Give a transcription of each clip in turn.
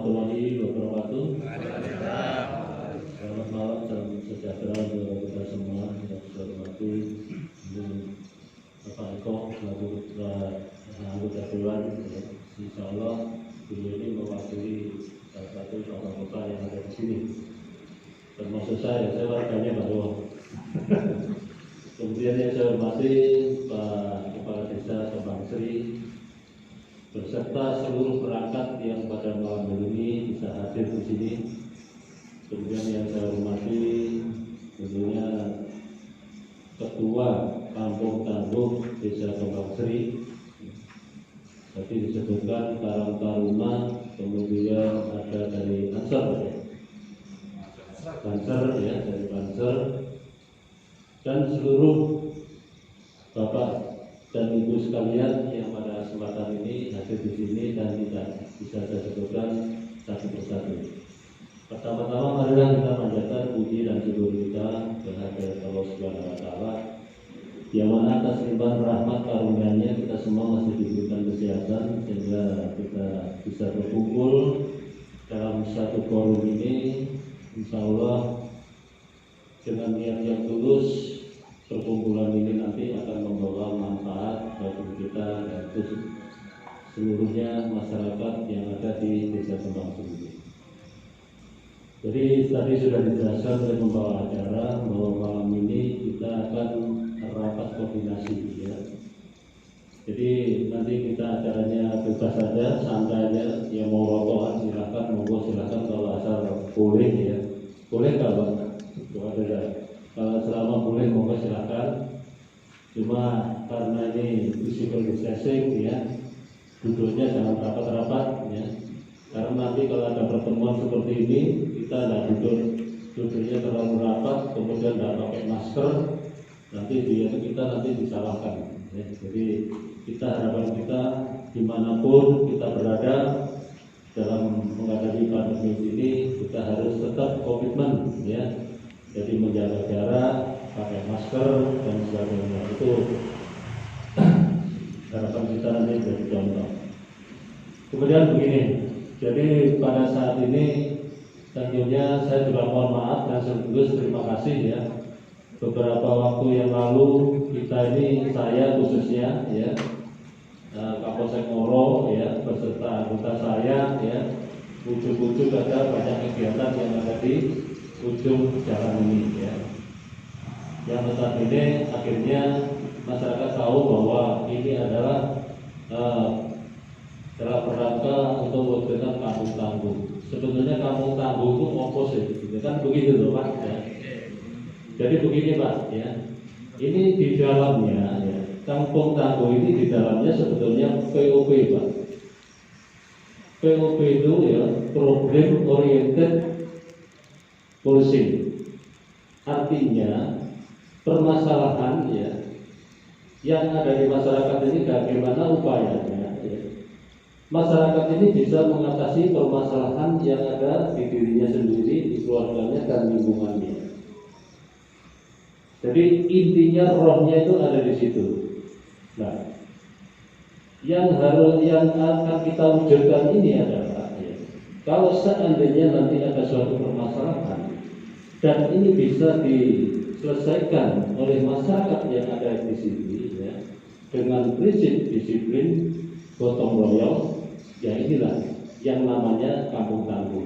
warahmatullahi wabarakatuh. Selamat malam, salam sejahtera untuk kita semua yang saya hormati Bapak Eko selaku anggota dewan. Insya Allah beliau ini mewakili salah satu tokoh kota yang ada di sini. Termasuk saya warganya baru. Kemudian yang saya hormati Pak Kepala Desa Kembang Sri beserta seluruh perangkat yang pada malam ini bisa hadir di sini. Kemudian yang saya hormati tentunya Ketua Kampung Tangguh Desa Kembang Sri. Tadi disebutkan Karang Taruna, kemudian ada dari Banser ya, dari Banser, dan seluruh Bapak dan Ibu sekalian yang pada kesempatan ini hadir di sini dan tidak bisa saya sebutkan satu persatu. Pertama-tama marilah kita panjatkan puji dan syukur kita kehadirat Allah Subhanahu wa taala yang mana atas limpahan rahmat karunia-Nya kita semua masih diberikan kesehatan sehingga kita bisa berkumpul dalam satu forum ini. Insya Allah dengan niat yang tulus, perkumpulan ini nanti akan membawa manfaat bagi kita dan seluruhnya masyarakat yang ada di Desa Kembang Sri. Jadi tadi sudah dijelaskan oleh pembawa acara bahwa malam ini kita akan rapat koordinasi ya. Jadi nanti kita acaranya bebas saja, santai aja. Yang mau rokokan silakan, monggo silakan kalau asal boleh ya. Boleh kalau selama boleh monggo silakan. Cuma karena ini physical distancing ya, duduknya jangan rapat-rapat ya. Karena nanti kalau ada pertemuan seperti ini kita tidak duduknya terlalu rapat, kemudian tidak pakai masker, nanti kita nanti disalahkan ya. Jadi kita harapan kita dimanapun kita berada dalam menghadapi pandemi ini kita harus tetap komitmen ya. Jadi menjaga jarak, pakai masker dan sebagainya, itu harapan kita nanti jadi contoh. Kemudian begini, jadi pada saat ini tentunya saya juga mohon maaf dan sekaligus terima kasih ya. Beberapa waktu yang lalu kita ini, saya khususnya ya, Kapolsek Ngoro ya, beserta anggota saya ya, ujuk-ujuk ada banyak kegiatan yang ada di ujung jalan ini ya. Yang notabene akhirnya masyarakat tahu bahwa ini adalah dalam rangka untuk mewujudkan kampung tangguh. Sebetulnya kampung tangguh itu opposite, gitu kan begitu loh Pak ya. Jadi begini Pak ya, ini di dalamnya ya, kampung tangguh ini di dalamnya sebetulnya POP Pak. POP itu ya, problem oriented policing. Artinya permasalahan ya yang ada di masyarakat ini bagaimana upayanya ya, masyarakat ini bisa mengatasi permasalahan yang ada di dirinya sendiri, di keluarganya dan lingkungannya. Jadi intinya rohnya itu ada di situ. Nah, yang akan kita wujudkan ini adalah ya, kalau seandainya nanti ada suatu permasalahan dan ini bisa diselesaikan oleh masyarakat yang ada di sini ya, dengan prinsip disiplin gotong royong, ya inilah yang namanya kampung tangguh.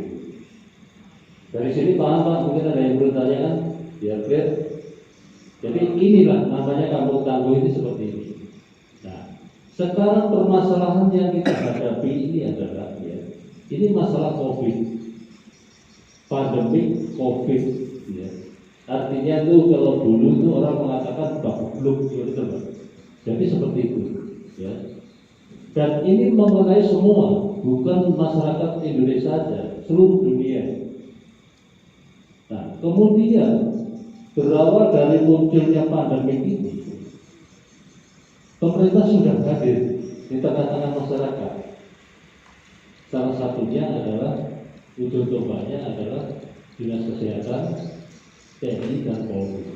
Dari sini paham Pak? Mungkin ada yang bertanya kan? Biar clear. Jadi inilah namanya kampung tangguh ini seperti ini. Nah, sekarang permasalahan yang kita hadapi ini adalah ya, ini masalah COVID, pandemi COVID ya. Artinya itu kalau dulu itu orang mengatakan babluk gitu. Jadi seperti itu ya. Dan ini mengenai semua, bukan masyarakat Indonesia saja, seluruh dunia. Nah, kemudian berawal dari munculnya pandemi ini, pemerintah sudah hadir di tengah-tengah masyarakat. Salah satunya adalah uji cobanya adalah Dinas Kesehatan, TNI dan Polri.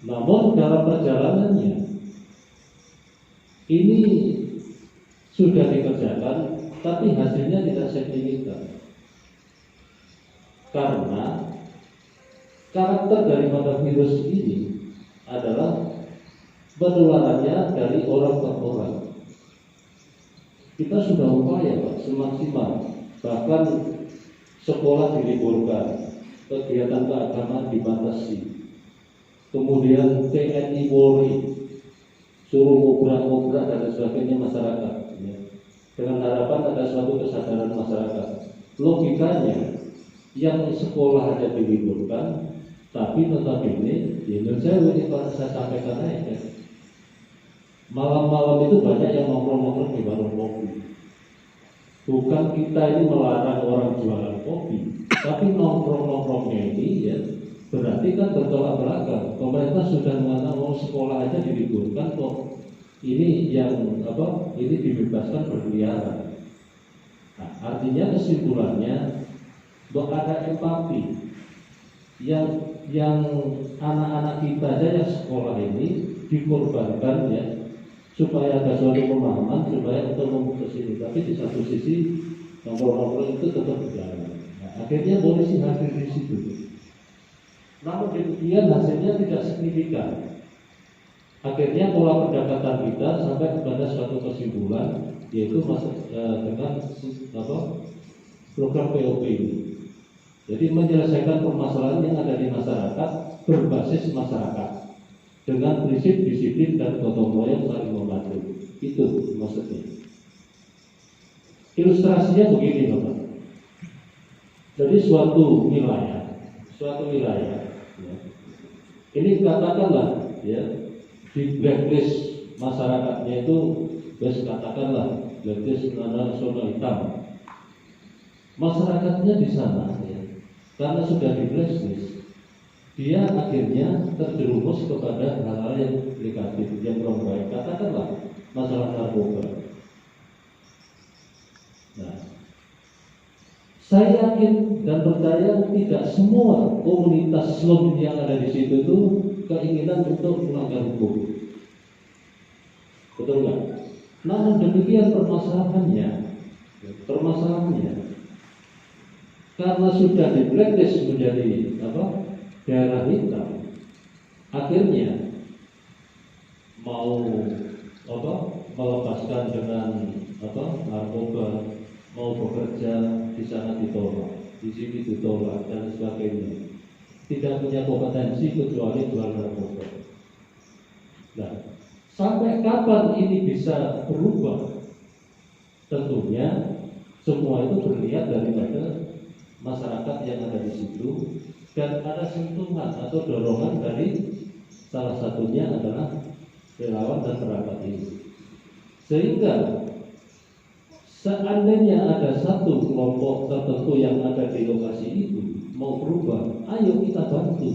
Namun dalam perjalanannya ini sudah dikerjakan tapi hasilnya tidak signifikan. Karena karakter daripada virus ini adalah penularannya dari orang ke orang. Kita sudah upaya Pak, semaksimal, bahkan sekolah diliburkan, kegiatan keagamaan dibatasi, kemudian TNI Polri suruh ngobrol-ngobrol dan sebagainya masyarakat, ya, dengan harapan ada suatu kesadaran masyarakat. Logikanya yang sekolah ada diliburkan, tapi notabene di Indonesia ini saya sampaikan aja, malam-malam itu banyak yang nongkrong-nongkrong di warung kopi. Bukan kita ini melarang orang jualan kopi, tapi nongkrong-nongkrongnya ini ya berarti kan bertolak belakang. Pemerintah sudah mengatakan mau sekolah aja diliburkan kok. Ini yang apa? Ini dibebaskan berkeliaran. Nah, artinya kesimpulannya bahwa ada empati yang anak-anak kita aja yang sekolah ini dikorbankan ya, supaya ada suatu pemahaman, supaya untuk memutus ini. Tapi di satu sisi nongkrong-nongkrong itu tetap berjalan. Nah, akhirnya polisi hadir di situ. Namun demikian hasilnya tidak signifikan. Akhirnya pola pendekatan kita sampai kepada suatu kesimpulan, yaitu dengan program POP ini. Jadi menyelesaikan permasalahan yang ada di masyarakat berbasis masyarakat dengan prinsip disiplin dan gotong royong saling membantu. Itu maksudnya. Ilustrasinya begini Bapak. Jadi suatu wilayah, ya, ini katakanlah ya di blacklist masyarakatnya itu, katakanlah blacklist nasional hitam. Masyarakatnya di sana ya, karena sudah di blacklist, dia akhirnya terjerumus kepada hal-hal yang negatif, yang kurang baik. Katakanlah masalah narkoba. Nah, saya yakin dan percaya tidak semua komunitas slum yang ada di situ itu keinginan untuk melanggar hukum. Betul nggak? Namun demikian permasalahannya, karena sudah di blacklist menjadi daerah hitam, akhirnya mau melepaskan dengan narkoba, mau bekerja di sana ditolak, di sini ditolak dan sebagainya. Tidak punya kompetensi kecuali jual narkoba. Nah, sampai kapan ini bisa berubah? Tentunya semua itu berlihat daripada masyarakat yang ada di situ, dan ada sentuhan atau dorongan dari salah satunya adalah relawan dan perangkat ini. Sehingga seandainya ada satu kelompok tertentu yang ada di lokasi itu mau berubah, ayo kita bantu.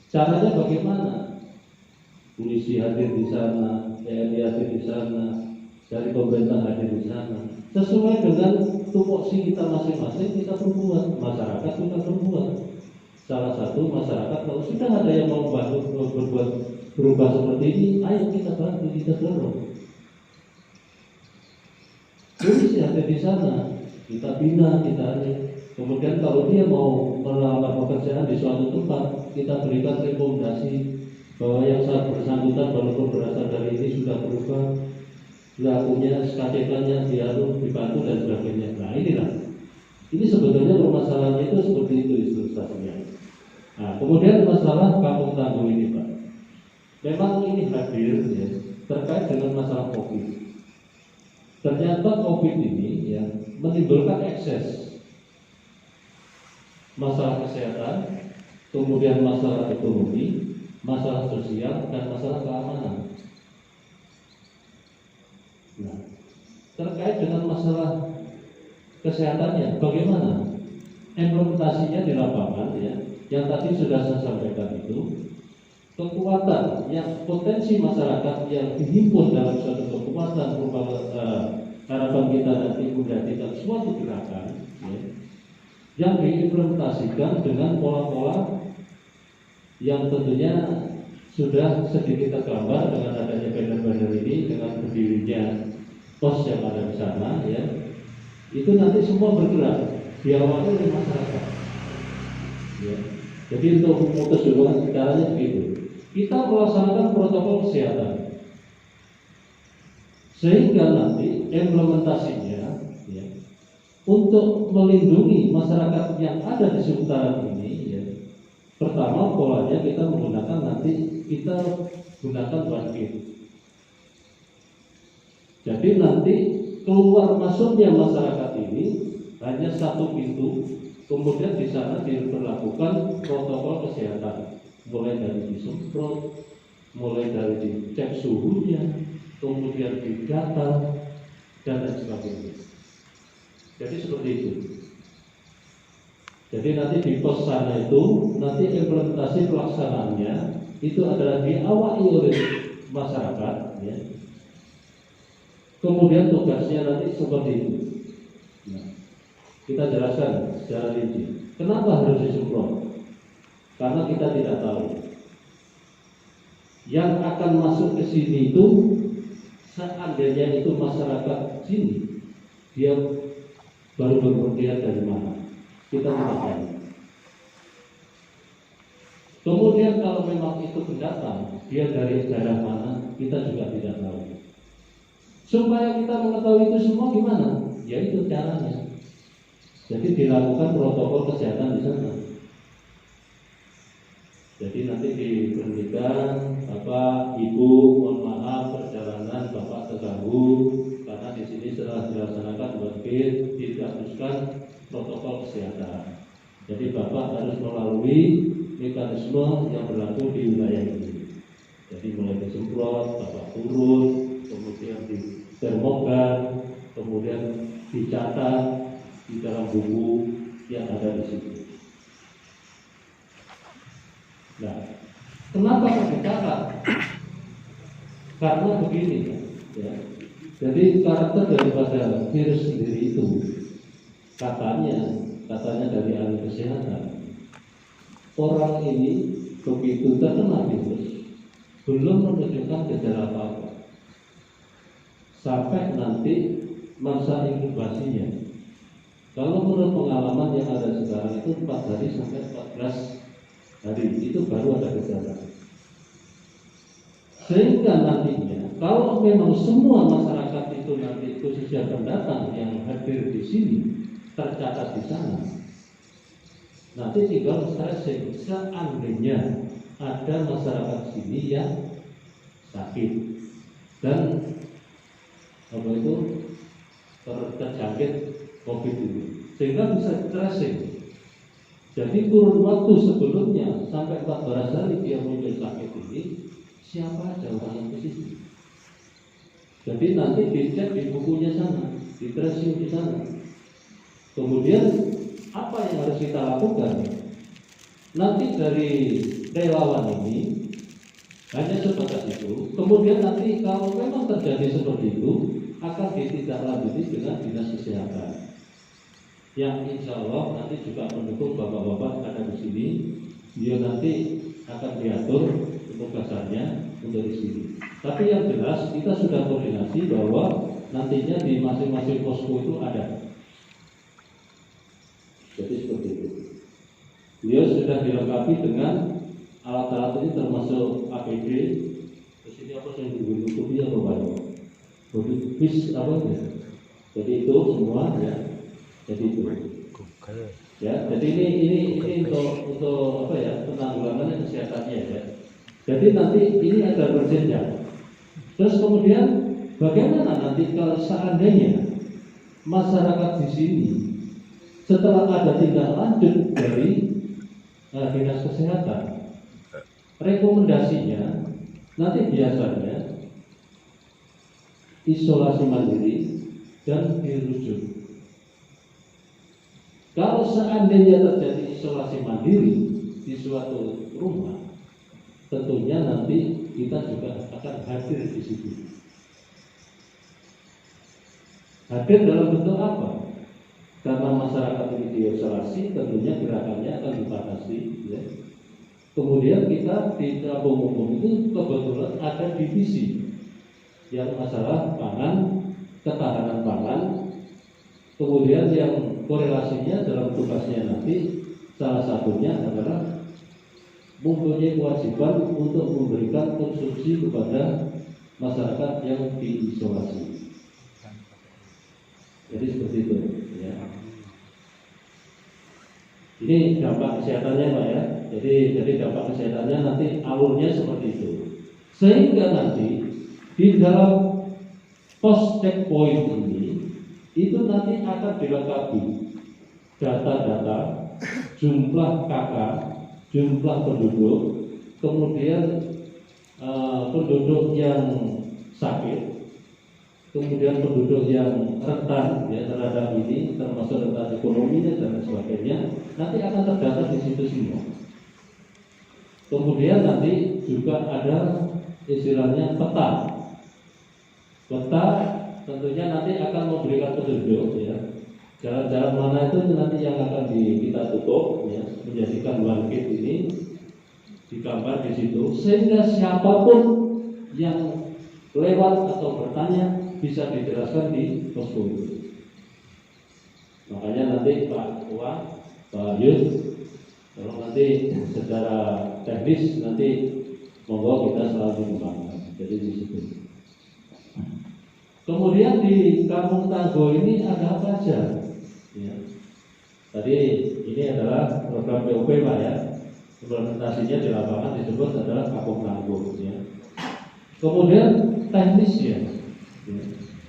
Caranya bagaimana? Polisi hadir di sana, TNI hadir di sana, dari pemerintah hadir di sana. Sesuai dengan tupoksi kita masing-masing, kita berbuat. Masyarakat kita berbuat. Salah satu masyarakat kalau sudah ada yang mau berubah seperti ini, ayo kita bantu, kita dorong. Polisi hadir di sana, kita bina, kita hadir. Kemudian kalau dia mau melamar pekerjaan di suatu tempat, kita berikan rekomendasi bahwa yang saat bersangkutan walaupun berasal dari ini sudah berubah, lakunya, SKCK-nya dibantu dan sebagainya. Nah inilah, ini sebetulnya permasalahannya itu seperti itu ilustrasinya. Nah kemudian masalah kampung tangguh ini Pak, memang ini hadir ya, terkait dengan masalah COVID. Ternyata COVID ini ya menimbulkan ekses masalah kesehatan, kemudian masalah ekonomi, masalah sosial, dan masalah keamanan. Nah, terkait dengan masalah kesehatannya, bagaimana implementasinya di lapangan ya? Yang tadi sudah saya sampaikan itu, kekuatan yang potensi masyarakat yang dihimpun dalam suatu kekuatan berupa harapan kita nanti menjadikan suatu gerakan ya, yang diimplementasikan dengan pola-pola yang tentunya sudah sedikit tergambar dengan adanya banner-banner ini, dengan berdirinya pos yang ada di sana, ya, itu nanti semua bergerak diawali oleh masyarakat. Ya. Jadi untuk memutus hubungan caranya begitu. Kita melaksanakan protokol kesehatan, sehingga nanti implementasinya, ya, untuk melindungi masyarakat yang ada di seputaran ini, ya, pertama polanya kita menggunakan nanti kita gunakan one gate. Jadi nanti keluar masuknya masyarakat ini hanya satu pintu, kemudian di sana diberlakukan protokol kesehatan, mulai dari disemprot, mulai dari dicek suhunya, kemudian didata dan lain sebagainya. Jadi seperti itu. Jadi nanti di pos sana itu nanti implementasi pelaksanaannya itu adalah diawali oleh masyarakat, ya. Kemudian tugasnya nanti seperti itu. Nah, kita jelaskan secara rinci. Kenapa harus disemprot? Karena kita tidak tahu yang akan masuk ke sini itu, seandainya itu masyarakat sini, dia baru berpergian dari mana, kita tidak tahu. Kemudian kalau memang itu pendatang, dia dari daerah mana, kita juga tidak tahu. Supaya kita mengetahui itu semua gimana? Ya itu caranya. Jadi dilakukan protokol kesehatan di sana. Jadi nanti diberhentikan, Bapak, Ibu, mohon maaf perjalanan Bapak terganggu karena di sini setelah dilaksanakan wajib dihapuskan protokol kesehatan. Jadi Bapak harus melalui mekanisme yang berlaku di wilayah ini. Jadi mulai disemprot, Bapak turun, kemudian di termogan, kemudian dicatat di dalam buku yang ada di situ. Nah, kenapa kok dicatat? Karena begini, ya. Jadi karakter daripada virus sendiri itu katanya dari ahli kesehatan, orang ini begitu terkena virus belum menunjukkan gejala apa-apa sampai nanti masa inkubasinya. Kalau menurut pengalaman yang ada sekarang itu 4 hari sampai 14 hari itu baru ada gejala. Sehingga nantinya kalau memang semua masyarakat itu nanti khususnya pendatang yang hadir di sini tercatat di sana, nanti tinggal stressing seandainya ada masyarakat sini yang sakit dan terjangkit COVID ini, sehingga bisa tracing. Jadi kurun waktu sebelumnya sampai 14 hari dia muncul sakit ini, siapa aja orang yang positif. Jadi nanti dicek di bukunya sana, di tracing di sana. Kemudian apa yang harus kita lakukan? Nanti dari relawan ini hanya sebatas itu. Kemudian nanti kalau memang terjadi seperti itu, akan ditindaklanjuti dengan dinas kesehatan, yang insya Allah nanti juga mendukung bapak-bapak ada di sini. Dia nanti akan diatur penugasannya untuk di sini. Tapi yang jelas kita sudah koordinasi bahwa nantinya di masing-masing posko itu ada. Jadi seperti itu. Dia sudah dilengkapi dengan alat-alat ini termasuk APD. Di sini apa yang digunakan apa banyak? Bis apa ya? Jadi itu semua ya. Jadi itu. Ya, jadi ini untuk apa ya? Penanggulangan kesehatannya ya. Jadi nanti ini ada berjenjang. Terus kemudian bagaimana nanti kalau seandainya masyarakat di sini setelah ada tindak lanjut dari dinas kesehatan, rekomendasinya nanti biasanya isolasi mandiri dan dirujuk. Kalau seandainya terjadi isolasi mandiri di suatu rumah, tentunya nanti kita juga akan hadir di situ. Hadir dalam bentuk apa? Karena masyarakat ini diisolasi, tentunya gerakannya akan dibatasi. Ya. Kemudian kita di kampung umum itu kebetulan ada divisi yang masalah pangan, ketahanan pangan. Kemudian yang korelasinya dalam tugasnya nanti salah satunya adalah mempunyai kewajiban untuk memberikan konsumsi kepada masyarakat yang diisolasi. Jadi seperti itu ya. Ini dampak kesehatannya Pak ya. Jadi dampak kesehatannya nanti alurnya seperti itu. Sehingga nanti di dalam post checkpoint ini itu nanti akan dilengkapi data-data jumlah kakak, jumlah penduduk, kemudian penduduk yang sakit, kemudian penduduk yang rentan ya terhadap ini, termasuk rentan ekonominya dan sebagainya, nanti akan terdata di situ semua. Kemudian nanti juga ada istilahnya peta. Peta tentunya nanti akan memberikan petunjuk ya. Jalan-jalan mana itu nanti yang akan kita tutup ya, menjadikan one gate ini digambar di situ sehingga siapapun yang lewat atau bertanya bisa dijelaskan di posko itu. Makanya nanti Pak Ketua, Pak Yus, kalau nanti secara teknis nanti monggo kita selalu dikembangkan. Jadi di situ. Kemudian di Kampung Tangguh ini ada apa aja? Ya. Tadi ini adalah program POP Pak ya. Implementasinya di lapangan disebut adalah Kampung Tangguh. Ya. Kemudian teknis ya.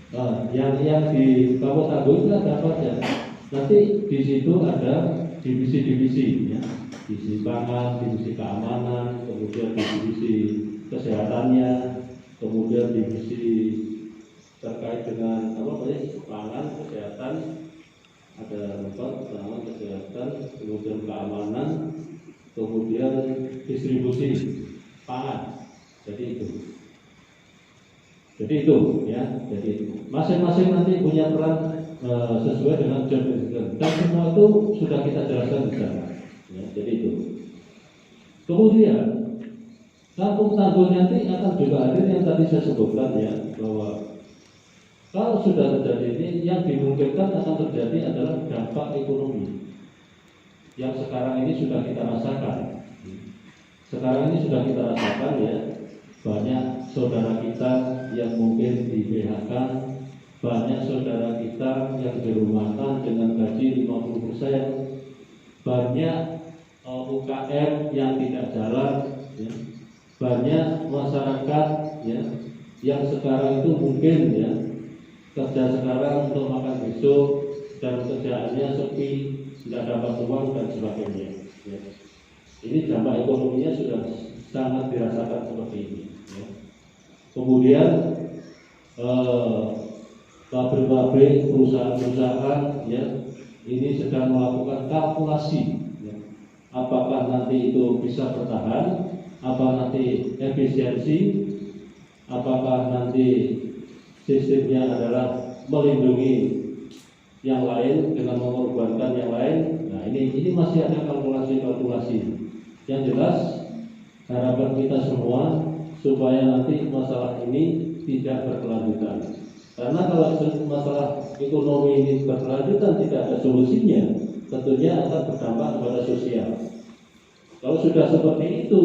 Nah, yang di Kampung Tangguh itu ada apa aja? Nanti di situ ada divisi-divisi ya. Divisi pangan, divisi keamanan, kemudian divisi kesehatannya, kemudian divisi terkait dengan pangan, kesehatan, ada pangan, kesehatan, kemudian keamanan, kemudian distribusi pangan. Jadi itu ya. Jadi masing-masing nanti punya peran sesuai dengan job description. Dan semua itu sudah kita jelaskan di sana. Ya, jadi itu. Kemudian Kampung Tangguh nanti akan juga hadir yang tadi saya sebutkan ya, bahwa kalau sudah terjadi ini, yang dimungkinkan akan terjadi adalah dampak ekonomi yang sekarang ini sudah kita rasakan. Sekarang ini sudah kita rasakan ya, banyak saudara kita yang mungkin di PHK, banyak saudara kita yang dirumahkan dengan gaji 50%, banyak UKM yang tidak jalan, ya. Banyak masyarakat ya, yang sekarang itu mungkin ya, kerja sekarang untuk makan besok dan kerjaannya sepi, tidak dapat uang dan sebagainya. Ya. Ini dampak ekonominya sudah sangat dirasakan seperti ini. Ya. Kemudian pabrik-pabrik, perusahaan-perusahaan ya, ini sedang melakukan kalkulasi. Ya. Apakah nanti itu bisa bertahan? Apa nanti efisiensi? Apakah nanti sistemnya adalah melindungi yang lain dengan mengorbankan yang lain? Nah ini masih ada kalkulasi-kalkulasi. Yang jelas harapan kita semua supaya nanti masalah ini tidak berkelanjutan. Karena kalau masalah ekonomi ini berkelanjutan tidak ada solusinya, tentunya akan berdampak kepada sosial. Kalau sudah seperti itu,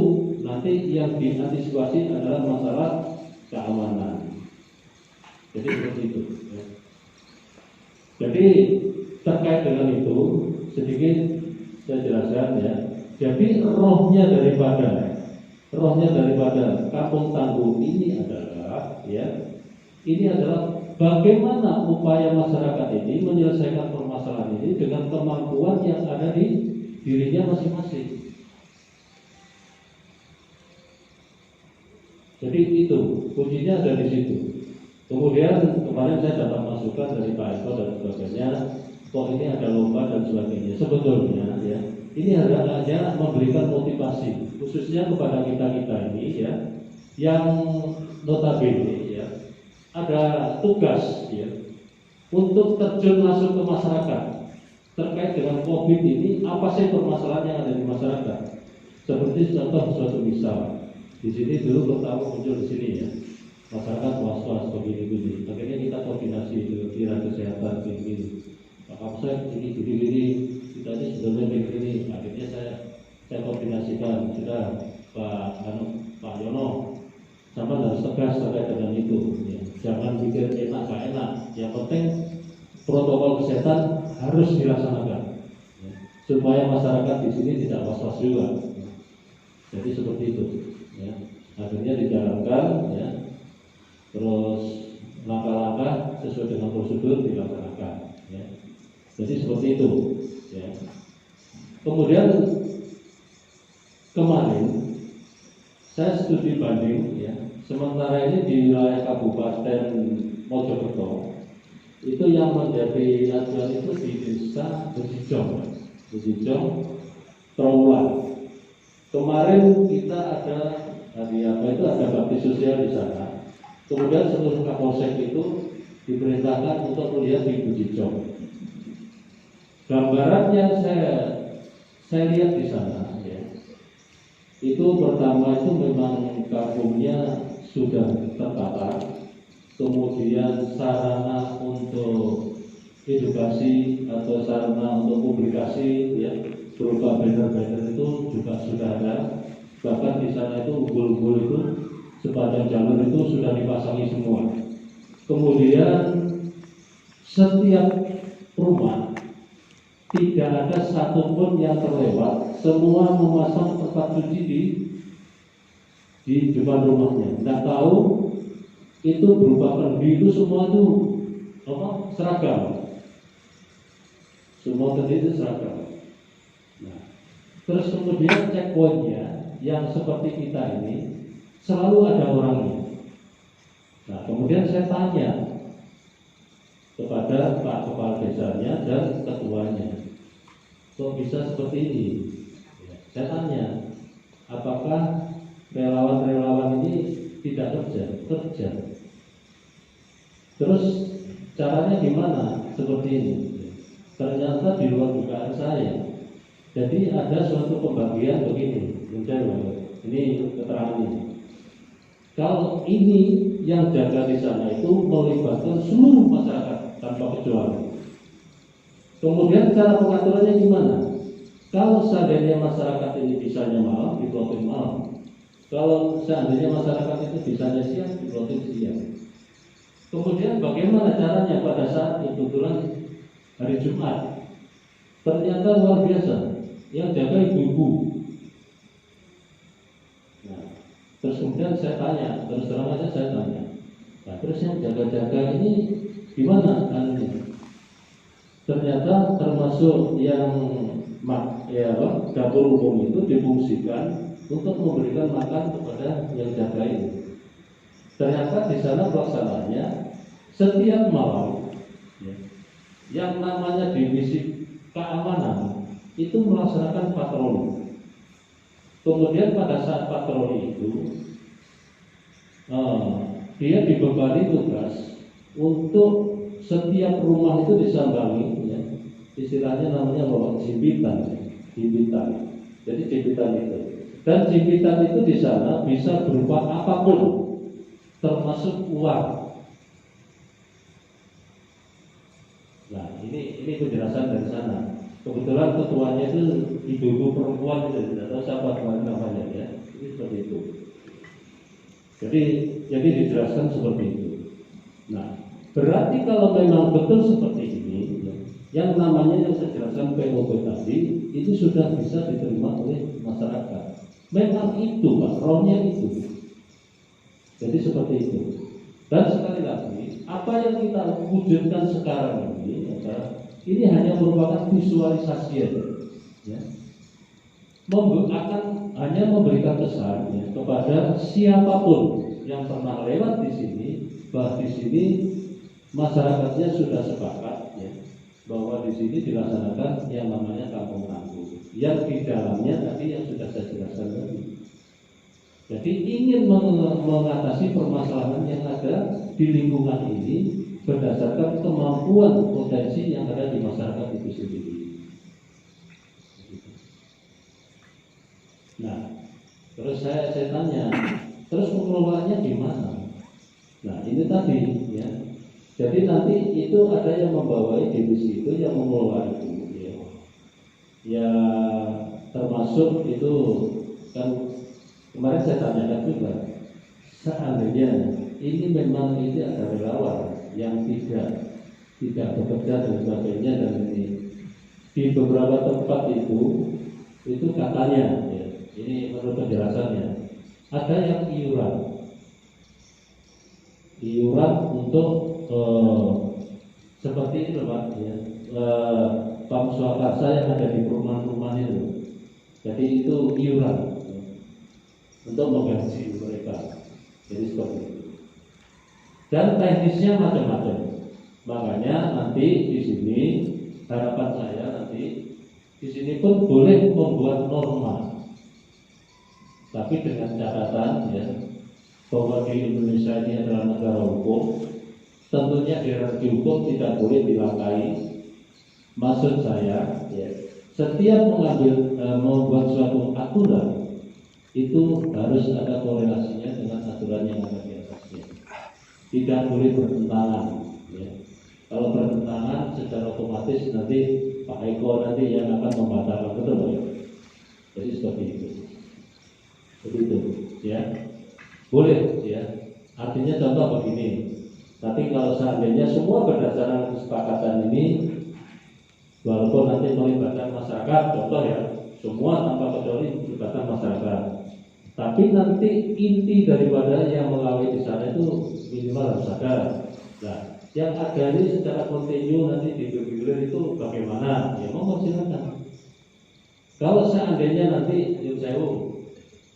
nanti yang diantisipasi adalah masalah keamanan. Jadi seperti itu. Ya. Jadi terkait dengan itu sedikit saya jelaskan ya. Jadi rohnya daripada Kampung Tangguh ini adalah ya, ini adalah bagaimana upaya masyarakat ini menyelesaikan permasalahan ini dengan kemampuan yang ada di dirinya masing-masing. Jadi itu kuncinya ada di situ. Kemudian kemarin saya dapat masukan dari Pak Eko dan sebagainya, kok ini ada lomba dan sebagainya. Sebetulnya ya, ini hanya memberikan motivasi khususnya kepada kita ini ya, yang notabene ya ada tugas ya untuk terjun masuk ke masyarakat terkait dengan COVID ini. Apa sih permasalahan yang ada di masyarakat? Seperti contoh suatu misal. Di sini dulu pertama muncul di sini ya, masyarakat was-was begini-begini. Akhirnya kita koordinasi dengan Dinas Kesehatan begini. Pak Kapolsek ini kita ini sebenarnya begini. Akhirnya saya koordinasikan sudah Pak Yono, sama harus tegas terkait dengan itu. Ya. Jangan pikir enak gak enak. Yang penting protokol kesehatan harus dilaksanakan. Ya. Supaya masyarakat di sini tidak was-was juga. Ya. Jadi seperti itu. Ya. Akhirnya dijalankan. Ya. Terus langkah-langkah sesuai dengan prosedur dilaksanakan. Ya. Jadi seperti itu. Ya. Kemudian kemarin saya studi banding, ya. Sementara ini di wilayah Kabupaten Mojokerto itu yang menjadi acuan itu di desa Bejijong, Trawulan. Kemarin kita ada ada bakti sosial di sana. Kemudian seluruh Kapolsek itu diperintahkan untuk melihat di Bejijong. Gambaran yang saya lihat di sana, ya, itu pertama itu memang kampungnya sudah tertata, kemudian sarana untuk edukasi atau sarana untuk publikasi, ya, berupa banner-banner itu juga sudah ada. Bahkan di sana itu umbul-umbul itu sepanjang jalur itu sudah dipasangi semua. Kemudian setiap rumah tidak ada satupun yang terlewat, semua memasang tempat cuci di depan rumahnya. Tidak tahu itu berupa pendi itu semua itu seragam, semua tadi itu seragam. Nah, terus kemudian checkpointnya yang seperti kita ini selalu ada orangnya. Nah, kemudian saya tanya kepada Pak Kepala Desanya dan ketuanya, kok bisa seperti ini? Ya, saya tanya, apakah relawan-relawan ini tidak kerja? Terus caranya gimana? Seperti ini. Ternyata di luar dugaan saya. Jadi ada suatu pembagian begini, ini keterangan ini. Kalau ini yang jaga di sana itu melibatkan seluruh masyarakat tanpa kecuali. Kemudian cara pengaturannya gimana? Kalau seandainya masyarakat ini bisanya malam, diplotin malam. Kalau seandainya masyarakat itu bisanya siang, diplotin siang. Kemudian bagaimana caranya pada saat kebetulan hari Jumat? Ternyata luar biasa. Yang jaga ibu-ibu. Nah, terus kemudian saya tanya, terus terang aja saya tanya. Nah, terus yang jaga-jaga ini gimana anunya? Ternyata termasuk yang dapur umum itu difungsikan untuk memberikan makan kepada yang jaga ini. Ternyata di sana pelaksanaannya setiap malam, ya, yang namanya divisi keamanan itu melaksanakan patroli. Kemudian pada saat patroli itu dia dibebani tugas untuk setiap rumah itu disambangi, ya, istilahnya namanya jimpitan. Jadi jimpitan itu, dan jimpitan itu di sana bisa berupa apapun, termasuk uang. Nah, ini penjelasan dari sana. Kebetulan ketuanya itu ibu-ibu perempuan itu, tidak tahu siapa namanya, ya. Ini seperti itu. Jadi dijelaskan seperti itu. Nah, berarti kalau memang betul seperti ini, ya, yang namanya yang saya jelaskan POB tadi itu sudah bisa diterima oleh masyarakat. Memang itu, Pak, rohnya itu. Jadi seperti itu. Dan sekali lagi, apa yang kita wujudkan sekarang ini, ini hanya merupakan visualisasi aja, ya. Akan hanya memberikan kesan, ya, kepada siapapun yang pernah lewat di sini, bahwa di sini masyarakatnya sudah sepakat, ya, bahwa di sini dilaksanakan yang namanya kampung tangguh. Yang di dalamnya tadi yang sudah saya jelaskan tadi. Jadi ingin mengatasi permasalahan yang ada di lingkungan ini berdasarkan kemampuan potensi yang ada di masyarakat itu sendiri. Nah, terus saya tanya, terus pengelolaannya gimana? Nah ini tadi ya. Jadi nanti itu ada yang membawai divisi itu, yang mengelola itu ya. Ya termasuk itu kan kemarin saya tanyakan juga, seandainya ini memang ini ada relawan yang tidak bekerja dan sebagainya, dan ini di beberapa tempat itu katanya ya, ini menurut penjelasannya ada yang iuran untuk seperti itu Pak ya, pam swakarsa yang ada di perumahan-perumahan itu. Jadi itu iuran ya, untuk menggaji mereka. Jadi seperti itu. Dan teknisnya macam-macam. Makanya nanti di sini harapan saya nanti di sini pun boleh membuat norma, tapi dengan catatan ya bahwa di Indonesia ini adalah negara hukum. Tentunya hierarki hukum tidak boleh dilangkai. Maksud saya ya, setiap membuat suatu aturan itu harus ada korelasinya dengan aturan yang ada di atasnya. Tidak boleh bertentangan ya. Kalau bertentangan secara otomatis nanti Pak Eko nanti yang akan membatalkan, betul ya? Jadi seperti itu. Begitu ya. Boleh ya. Artinya contoh begini. Tapi kalau seandainya semua berdasarkan kesepakatan ini, walaupun nanti melibatkan masyarakat, contoh ya, semua tanpa kecuali melibatkan masyarakat. Tapi nanti inti daripada yang mengawal di sana itu minimal harus ada. Nah, yang ada ini secara kontinu nanti di bergilir itu bagaimana? Ya mau silakan. Kalau seandainya nanti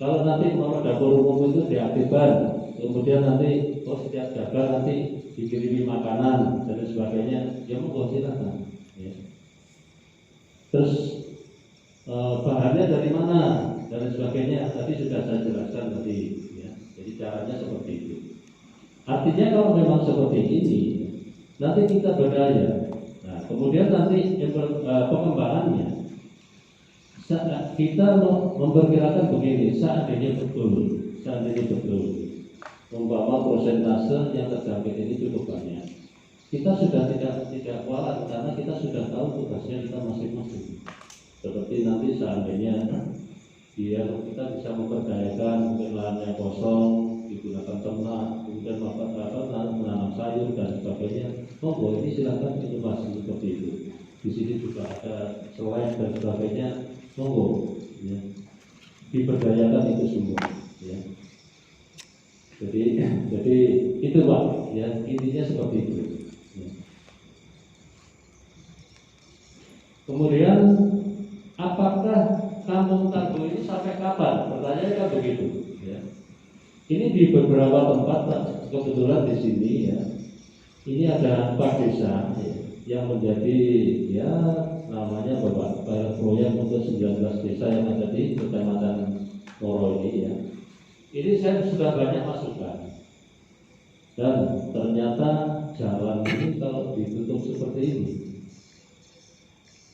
kalau nanti mau dapur umum itu diaktifkan, kemudian nanti setiap jaga nanti dikirimi makanan dan sebagainya, ya mau silakan. Ya. Terus bahannya dari mana dan sebagainya tadi sudah saya jelaskan tadi. Ya. Jadi caranya seperti itu. Artinya kalau memang seperti ini, nanti kita berdaya. Nah, kemudian nanti pengembangannya. Kita memperkirakan begini, seandainya betul, umpama prosentase yang terjangkit ini cukup banyak, kita sudah tidak kualat karena kita sudah tahu tugasnya kita masing-masing. Seperti nanti seandainya kita bisa memperdayakan mungkin lahan yang kosong digunakan ternak, kemudian menanam sayur dan sebagainya. Monggo ini silakan inovasi seperti itu. Di sini juga ada selain dan sebagainya. Monggo ya, diberdayakan itu semua ya. Jadi itu Pak ya, intinya seperti itu ya. Kemudian apakah kampung tangguh ini sampai kapan? Pertanyaannya kan begitu ya. Ini di beberapa tempat kebetulan di sini ya, ini ada 4 desa ya, yang menjadi ya namanya Bapak proyek untuk 19 desa yang ada di Kecamatan Ngoro ini ya. Ini saya sudah banyak masukan. Dan ternyata jalan ini kalau ditutup seperti ini,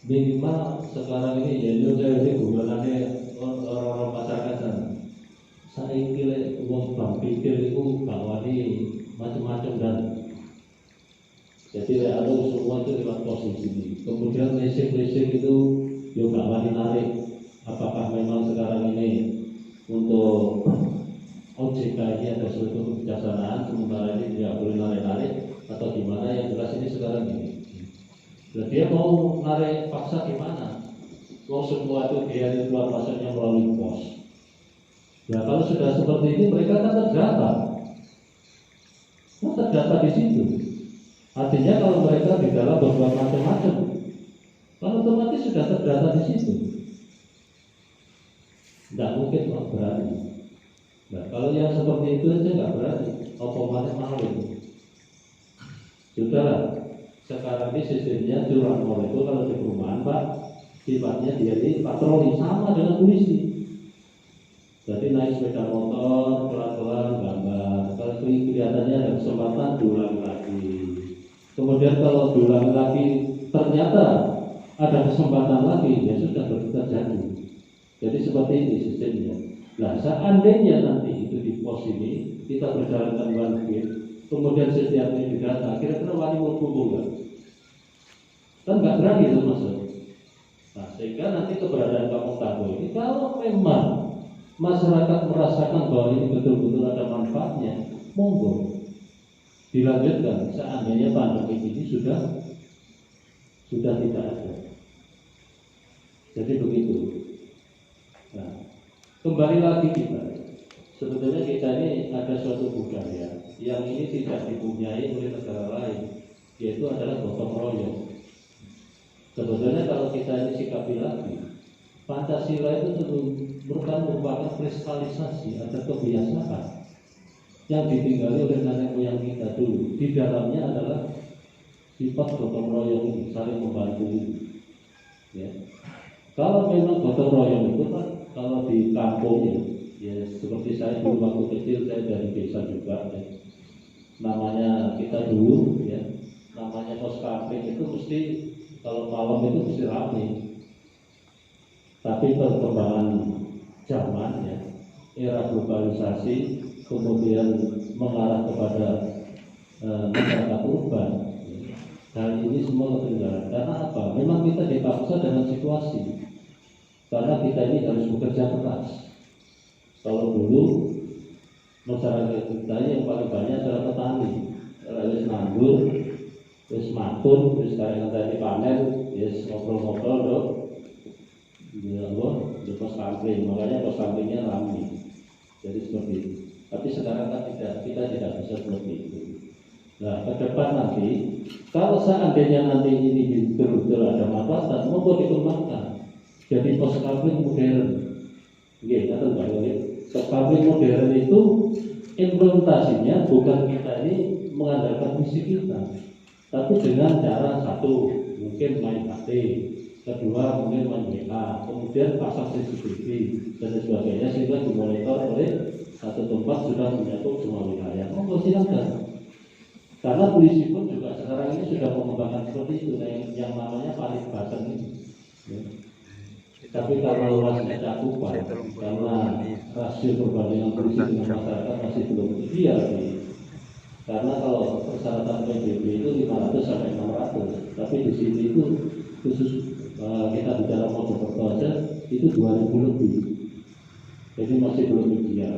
minimal sekarang ini ya ini hubungannya orang-orang masyarakat sana. Saya kira uang bank pikir itu bahwa ini macam-macam dan jadi ada semua itu lewat posisi ini. Kemudian leasing itu juga wani narik. Apakah memang sekarang ini untuk OJK ini ada suatu kebijaksanaan sementara ini tidak boleh narik-narik atau gimana? Yang jelas ini sekarang ini. Dan dia mau narik paksa gimana? Mau semua itu dia keluar masuknya melalui pos. Nah kalau sudah seperti ini mereka kan terdata di situ. Artinya kalau mereka di dalam berbuat macam-macam, kan otomatis sudah terdata di situ. Tidak mungkin berani. Nah, kalau yang seperti itu aja nggak berani, otomatis maling. Sudahlah, sekarang ini sistemnya curang itu kalau di perumahan Pak, sifatnya dia ini patroli sama dengan polisi. Jadi naik sepeda motor, pelan-pelan gambar. Kalau kelihatannya ada kesempatan diulang lagi. Kemudian kalau diulang lagi ternyata ada kesempatan lagi, ya sudah terjadi. Jadi seperti ini sistemnya. Nah seandainya nanti itu di pos ini kita berjalan dengan baik, kemudian setiap ini didata, kira-kira wani mau kumpul nggak? Kan nggak berani itu masuk. Nah, sehingga nanti keberadaan kampung tangguh ini, kalau memang masyarakat merasakan bahwa ini betul-betul ada manfaatnya, monggo dilanjutkan. Seandainya pandemi ini sudah tidak ada. Jadi begitu. Nah, kembali lagi kita. Sebetulnya kita ini ada suatu budaya yang ini tidak dipunyai oleh negara lain, yaitu adalah gotong royong. Sebetulnya kalau kita ini sikapi lagi, Pancasila itu merupakan kristalisasi atau kebiasaan yang ditinggali oleh nenek moyang kita dulu. Di dalamnya adalah sifat gotong royong ini, saling membantu ini. Ya. Kalau memang gotong royong itu kan, kalau di kampung ya seperti saya dulu waktu kecil, saya dari desa juga. Ya. Namanya kita dulu, ya, namanya pos kamping itu mesti kalau malam itu mesti ramai. Tapi perkembangan zaman, ya, era globalisasi kemudian mengarah kepada masyarakat urban. Hal ini semua ketinggalan. Karena apa? Memang kita dipaksa dengan situasi. Karena kita ini harus bekerja keras. Kalau dulu masyarakat kita yang paling banyak adalah petani. Harus nganggur, terus matun, terus sekarang tadi panen, terus ngobrol-ngobrol dong. Ya Allah, pos kampling. Makanya pos kampingnya ramai. Jadi seperti itu. Tapi sekarang kan kita tidak bisa seperti itu. Nah, ke depan nanti, kalau seandainya nanti ini betul-betul ada manfaat, mau dikembangkan. Jadi pos kampling modern. Oke, kata Mbak Yoli, pos kampling modern itu implementasinya bukan kita ini mengandalkan fisik kita, tapi dengan cara satu, mungkin main HP, kedua mungkin main WA, kemudian pasang CCTV dan sebagainya sehingga dimonitor oleh satu tempat sudah menyatu semua wilayah. Monggo silakan. Karena polisi pun juga sekarang ini sudah mengembangkan seperti itu, yang namanya paling button ini. Ya. Tapi karena luasnya cakupan, karena rasio perbandingan polisi dengan masyarakat masih belum ideal. Karena kalau persyaratan PBB itu 500 sampai 600, tapi di sini itu khusus kita bicara Mojokerto saja itu 2000 lebih. Jadi masih belum ideal.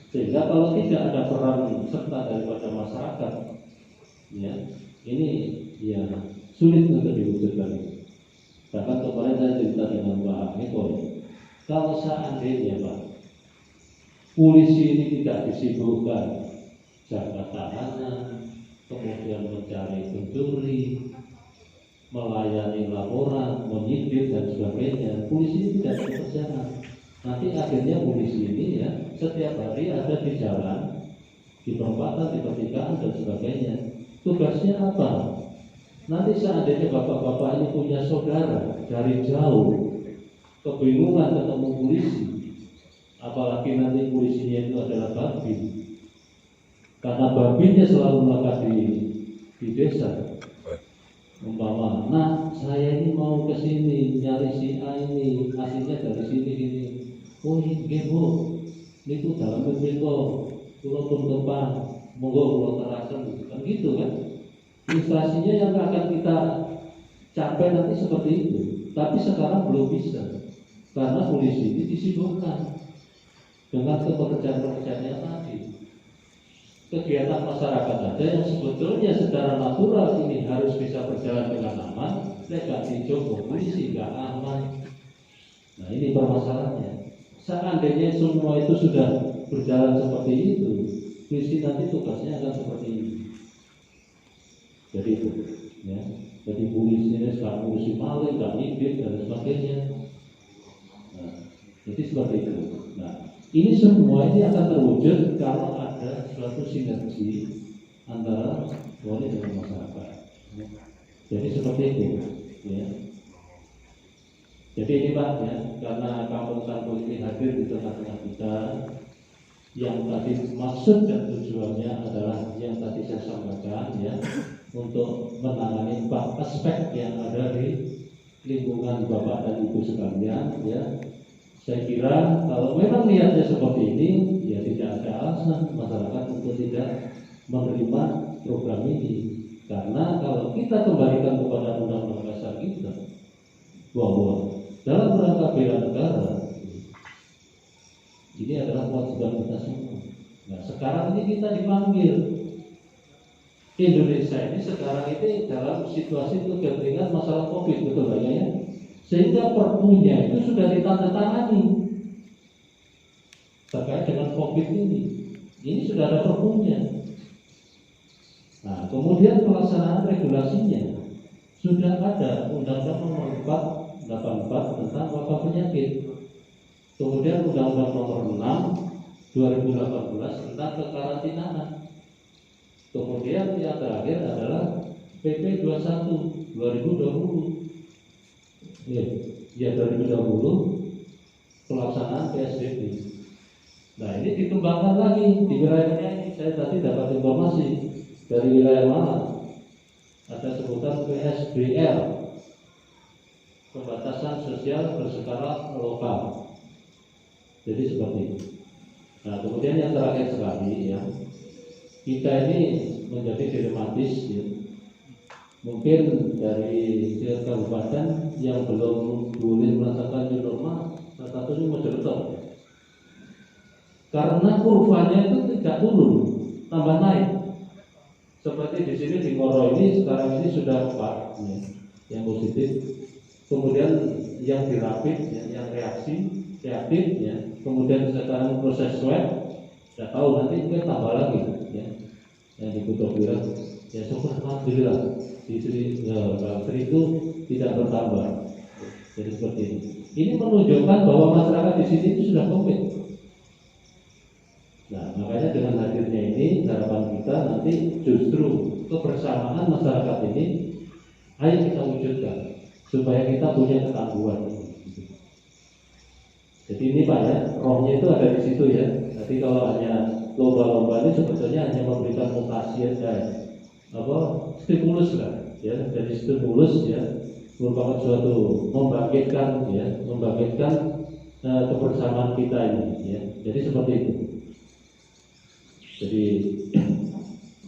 Sehingga kalau tidak ada peran serta daripada masyarakat, ya, ini ya sulit untuk diwujudkan. Bahkan kemarin saya cerita dengan Pak Eko, kalau seandainya Pak, polisi ini tidak disibukkan jaga tahanan, kemudian mencari pencuri, melayani laporan, menyidik dan sebagainya, polisi ini tidak berjalan. Nanti akhirnya polisi ini ya setiap hari ada di jalan, di perempatan, di pertigaan dan sebagainya. Tugasnya apa? Nanti seandainya bapak-bapak ini punya saudara dari jauh, kebingungan ketemu polisi, apalagi nanti polisinya itu adalah babi, karena babinya selalu melekat di desa. Umpama, nah saya ini mau ke sini nyari si A ini, hasilnya dari sini. Oh ini bu, itu dalam itu, pulau depan, monggo pulau terakhir, kan gitu kan? Ilustrasinya yang akan kita capai nanti seperti itu. Tapi sekarang belum bisa, karena polisi ini disibukkan dengan pekerjaan-pekerjaannya tadi. Kegiatan masyarakat ada yang sebetulnya secara natural ini harus bisa berjalan dengan aman, negatif jogo polisi nggak aman. Nah ini permasalahannya. Seandainya semua itu sudah berjalan seperti itu, polisi nanti tugasnya akan seperti ini. Jadi itu, ya. Jadi polisi ini sekarang polisi maling, nggak nyindir dan sebagainya. Nah, jadi seperti itu. Nah, ini semua ini akan terwujud kalau ada suatu sinergi antara polisi dengan masyarakat. Jadi seperti itu, ya. Jadi ini Pak, ya, karena kampung-kampung ini hadir di tengah-tengah kita, yang tadi maksud dan tujuannya adalah yang tadi saya sampaikan, ya, untuk menangani 4 aspek yang ada di lingkungan Bapak dan Ibu sekalian, ya. Saya kira kalau memang niatnya seperti ini, ya tidak ada alasan masyarakat untuk tidak menerima program ini. Karena kalau kita kembalikan kepada undang-undang dasar kita bahwa dalam rangka bela negara ini adalah kewajiban kita semua. Nah, sekarang ini kita dipanggil. Indonesia ini sekarang ini dalam situasi kegentingan masalah COVID, betul nggak ya? Sehingga perpunya itu sudah ditandatangani terkait dengan COVID ini. Ini sudah ada perpunya. Nah, kemudian pelaksanaan regulasinya sudah ada Undang-Undang Nomor 484 tentang wabah penyakit. Kemudian Undang-Undang Nomor 6 2018 tentang kekarantinaan. Kemudian yang terakhir adalah PP 21 2020. Ya 2020 pelaksanaan PSBB. Nah, ini dikembangkan lagi di wilayahnya ini. Saya tadi dapat informasi dari wilayah Malang. Ada sebutan PSBL, pembatasan sosial berskala lokal. Jadi seperti itu. Nah, kemudian yang terakhir sekali ya, kita ini menjadi dilematis ya. Mungkin dari kabupaten yang belum boleh merasakan new normal, salah satunya Mojokerto. Karena kurvanya itu tidak turun, tambah naik. Seperti di sini di Ngoro ini sekarang ini sudah 4 ya, yang positif. Kemudian yang dirapid, ya, yang reaktif ya. Kemudian sekarang proses swab, tidak tahu nanti mungkin tambah lagi ya. Yang di Kutub bilang ya syukur alhamdulillah di sini itu tidak bertambah. Jadi seperti ini. Ini menunjukkan bahwa masyarakat di sini itu sudah komit. Nah, makanya dengan hadirnya ini harapan kita nanti justru kebersamaan masyarakat ini ayo kita wujudkan supaya kita punya ketangguhan. Jadi ini Pak ya, rohnya itu ada di situ ya. Jadi kalau hanya lomba-lomba ini sebetulnya hanya memberikan mutasi stimulus lah ya, dari stimulus ya merupakan suatu membangkitkan kebersamaan kita ini ya. Jadi seperti itu.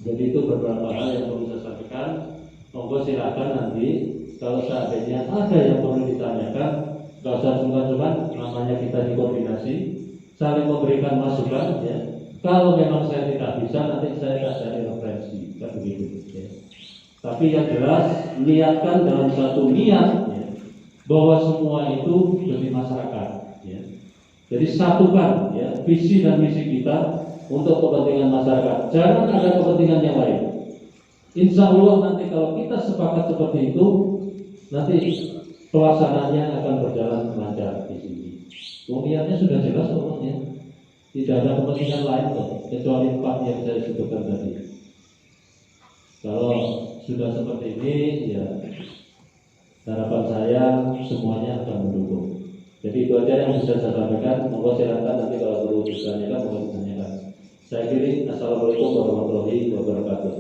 Jadi itu beberapa hal yang perlu saya sampaikan. Monggo silakan nanti kalau seandainya ada yang perlu ditanyakan, nggak usah sungkan-sungkan, namanya kita dikoordinasi, saling memberikan masukan ya. Kalau memang saya tidak bisa, nanti saya cari referensi, kan begitu ya. Tapi yang jelas niatkan dalam satu niat ya, bahwa semua itu demi masyarakat ya. Jadi satukan ya visi dan misi kita untuk kepentingan masyarakat. Jangan ada kepentingan yang lain. Insya Allah nanti kalau kita sepakat seperti itu, nanti pelaksanaannya akan berjalan lancar di sini. Niatnya sudah jelas pokoknya. Tidak ada kepentingan lain kok, kecuali 4 yang saya sebutkan tadi. Kalau sudah seperti ini, ya harapan saya semuanya akan mendukung. Jadi itu aja yang bisa saya sampaikan. Monggo silakan nanti kalau perlu ditanyakan, mohon ditanyakan. Saya kira assalamualaikum warahmatullahi wabarakatuh.